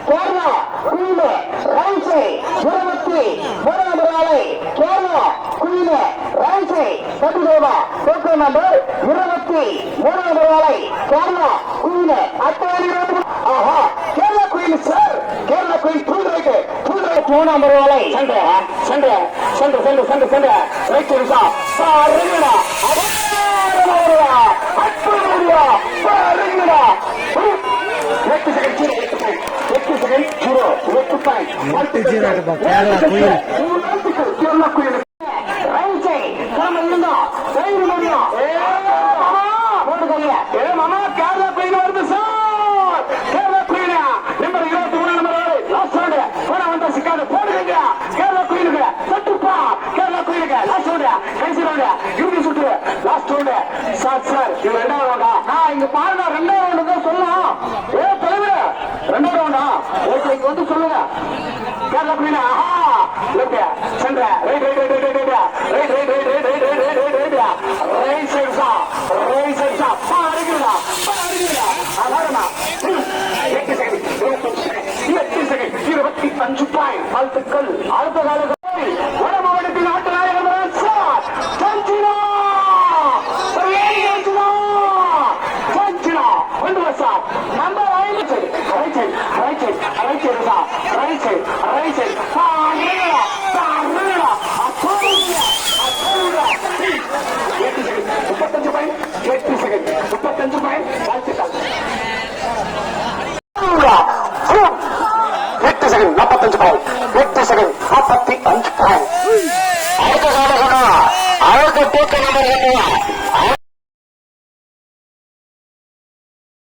கேரளா குயிலு ரைன்ஸை 23 நாளை கேரளா குயிலு ரைன்ஸை கட்டுதேவா டோக்கன் நம்பர் 23 நாளை கேரளா குயிலு அட்டை ஆஹா கேரளா குயில் சார் கேரளா குயில் ஃபுல் ரைட் 3 நாளை சண்டை சண்டை சண்டை சண்டை சண்டை சண்டை ரைட் சா பாருங்கடா அற்புதமா பாருங்கடா 8 செகண்ட் 8 செகண்ட் 8 பாயிண்ட் கேரளா குயில் ரைன்ஸை நாம இருந்தா தைரியம் முடியும் போட்டுக்கோங்க ஏ மாமா கேரளா குயில் வருது சார் கேரளா குயில் நம்பர் 23 நம்பர் லாஸ்ட் ரவுண்ட் போட வந்த சிக்காத போடுங்க கேரளா குயிலுக்கு சட்டுப்பா கேரளா குயிலுக்கு லாஸ்ட் ரவுண்ட் கடைசி ரவுண்ட் யூபி சுற்று லாஸ்ட் ரவுண்ட் சார் சார் இது 2வது ரவுண்டா நான் இங்க பாருங்க 2வது ரவுண்ட் தான் சொல்லணும் ஏ தலைவர் 2வது ரவுண்டா ஓகே இங்க வந்து சொல்லுங்க கேரளா குயில் ஆஹா left centre right right right right right right right right right right right right right side சா ரைட் சைடு சா பாருங்கடா பாருங்கடா ஆமாடா 8 செகண்ட் 8 செகண்ட் 25 பாயிண்ட் வாழ்த்துக்கள் அடுத்த காலகட்டத்தில் வட மாவட்டத்தின் நாட்டு நாயகர் சார் சஞ்சினா சஞ்சினா கொண்டு வா sir number 5 right side right side right side sir right side right side பாருங்கடா பாருங்கடா அப்பாடா அப்பாடா 35 பாயிண்ட் 8 செகண்ட் 35 பாயிண்ட் வாழ்த்துக்கள் 8 செகண்ட் 45 பாயிண்ட் 8 செகண்ட் 45 பாயிண்ட் அடுத்த காலகட்டம் அடுத்த டோக்கன் நம்பர்